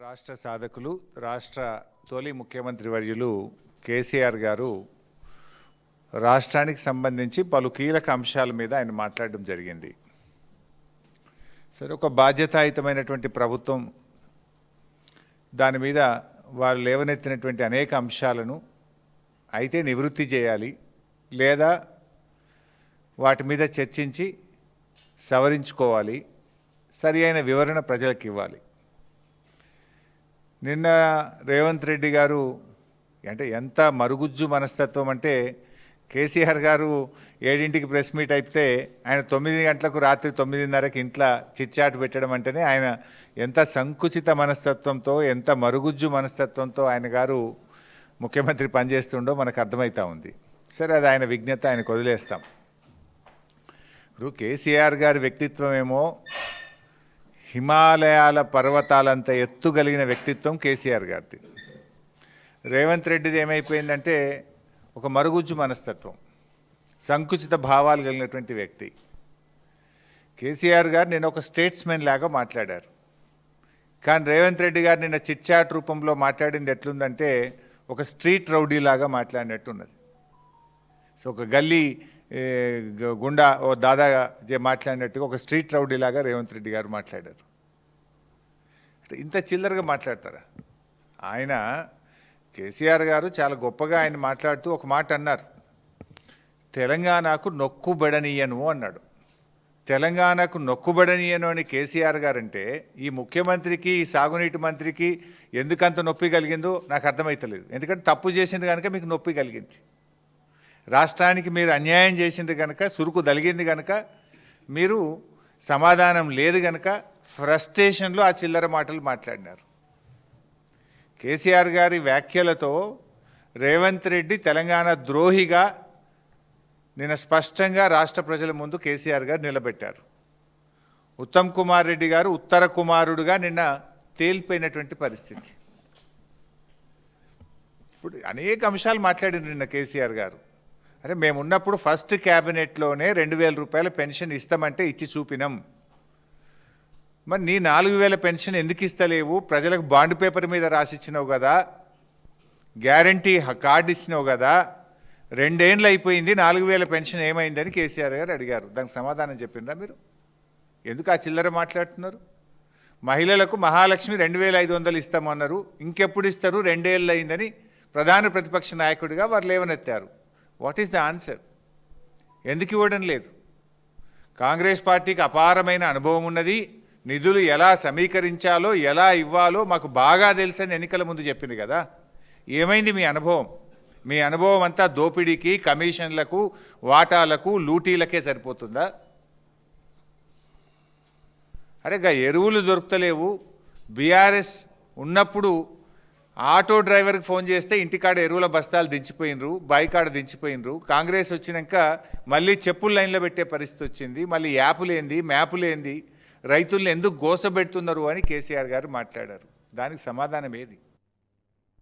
రాష్ట్ర సాధకులు రాష్ట్ర తొలి ముఖ్యమంత్రి వర్యులు కేసీఆర్ గారు రాష్ట్రానికి సంబంధించి పలు కీలక అంశాల మీద ఆయన మాట్లాడడం జరిగింది. సరే, ఒక బాధ్యతాయుతమైనటువంటి ప్రభుత్వం దాని మీద వారు లేవనెత్తినటువంటి అనేక అంశాలను అయితే నివృత్తి చేయాలి, లేదా వాటి మీద చర్చించి సవరించుకోవాలి, సరి అయిన వివరణ ప్రజలకు ఇవ్వాలి. నిన్న రేవంత్ రెడ్డి గారు అంటే ఎంత మరుగుజ్జు మనస్తత్వం అంటే, కేసీఆర్ గారు 7ంటికి ప్రెస్ మీట్ అయితే ఆయన 9 గంటలకు రాత్రి 9:30కి ఇంట్లో చిట్చాటు పెట్టడం అంటేనే ఆయన ఎంత సంకుచిత మనస్తత్వంతో, ఎంత మరుగుజ్జు మనస్తత్వంతో ఆయన గారు ముఖ్యమంత్రి పనిచేస్తుండో మనకు అర్థమవుతూ ఉంది. సరే, అది ఆయన విజ్ఞత, ఆయనకు వదిలేస్తాం. ఇప్పుడు కేసీఆర్ గారి వ్యక్తిత్వం ఏమో హిమాలయాల పర్వతాలంత ఎత్తుగలిగిన వ్యక్తిత్వం కేసీఆర్ గారిది. రేవంత్ రెడ్డిది ఏమైపోయిందంటే ఒక మరుగుజ్జు మనస్తత్వం, సంకుచిత భావాలు కలిగినటువంటి వ్యక్తి. కేసీఆర్ గారు నిన్న ఒక స్టేట్స్మెన్ లాగా మాట్లాడారు, కానీ రేవంత్ రెడ్డి గారు నిన్న చిట్చాట్ రూపంలో మాట్లాడింది ఎట్లుందంటే ఒక స్ట్రీట్ రౌడీ లాగా మాట్లాడినట్టున్నది. సో ఒక గల్లీ గుండా ఓ దాదా మాట్లాడినట్టుగా ఒక స్ట్రీట్ రౌడీ లాగా రేవంత్ రెడ్డి గారు మాట్లాడారు. ఇంత చిల్లరగా మాట్లాడతారా? ఆయన కేసీఆర్ గారు చాలా గొప్పగా ఆయన మాట్లాడుతూ ఒక మాట అన్నారు, తెలంగాణకు నొక్కుబడనీయను అన్నాడు. తెలంగాణకు నొక్కుబడనీయను అని కేసీఆర్ గారు అంటే ఈ ముఖ్యమంత్రికి, ఈ సాగునీటి మంత్రికి ఎందుకంత నొప్పి కలిగిందో నాకు అర్థమవుతలేదు. ఎందుకంటే తప్పు చేసింది కనుక మీకు నొప్పి కలిగింది, రాష్ట్రానికి మీరు అన్యాయం చేసింది కనుక, సురుకు దలిగింది కనుక, మీరు సమాధానం లేదు కనుక ఫ్రస్ట్రేషన్లో ఆ చిల్లర మాటలు మాట్లాడినారు. కేసీఆర్ గారి వ్యాఖ్యలతో రేవంత్ రెడ్డి తెలంగాణ ద్రోహిగా నిన్న స్పష్టంగా రాష్ట్ర ప్రజల ముందు కేసీఆర్ గారు నిలబెట్టారు. ఉత్తమ్ కుమార్ రెడ్డి గారు ఉత్తర కుమారుడుగా నిన్న తేలిపోయినటువంటి పరిస్థితి. ఇప్పుడు అనేక అంశాలు మాట్లాడిన నిన్న కేసీఆర్ గారు. అరే, మేమున్నప్పుడు ఫస్ట్ క్యాబినెట్లోనే 2000 రూపాయల పెన్షన్ ఇస్తామంటే ఇచ్చి చూపినాం. మరి నీ 4000 పెన్షన్ ఎందుకు ఇస్తలేవు? ప్రజలకు బాండ్ పేపర్ మీద రాసిచ్చినావు కదా, గ్యారంటీ కార్డు ఇచ్చినావు కదా, 2 ఏళ్ళు అయిపోయింది, 4000 పెన్షన్ ఏమైందని కేసీఆర్ గారు అడిగారు. దానికి సమాధానం చెప్పిండ్రా మీరు? ఎందుకు ఆ చిల్లర మాట్లాడుతున్నారు? మహిళలకు మహాలక్ష్మి 2500 ఇస్తామన్నారు, ఇంకెప్పుడు ఇస్తారు? 2 ఏళ్ళు అయిందని ప్రధాన ప్రతిపక్ష నాయకుడిగా వారు లేవనెత్తారు. What is the answer? ఎందుకు ఇవ్వడం లేదు? కాంగ్రెస్ పార్టీకి అపారమైన అనుభవం ఉన్నది, నిధులు ఎలా సమీకరించాలో, ఎలా ఇవ్వాలో మాకు బాగా తెలుసని ఎన్నికల ముందు చెప్పింది కదా. ఏమైంది మీ అనుభవం? మీ అనుభవం అంతా దోపిడీకి, కమిషన్లకు, వాటాలకు, లూటీలకే సరిపోతుందా? అరే, ఎరువులు దొరుకుతలేవు. బీఆర్ఎస్ ఉన్నప్పుడు ఆటో డ్రైవర్కి ఫోన్ చేస్తే ఇంటికాడ ఎరువుల బస్తాలు దించిపోయినరు, బాయికాడ దించిపోయినరు. కాంగ్రెస్ వచ్చినాక మళ్ళీ చెప్పుల లైన్లో పెట్టే పరిస్థితి వచ్చింది. మళ్ళీ యాపులేంది, మ్యాపులేంది, రైతులను ఎందుకు గోసబెడుతున్నారు అని కేసీఆర్ గారు మాట్లాడారు. దానికి సమాధానం ఏది?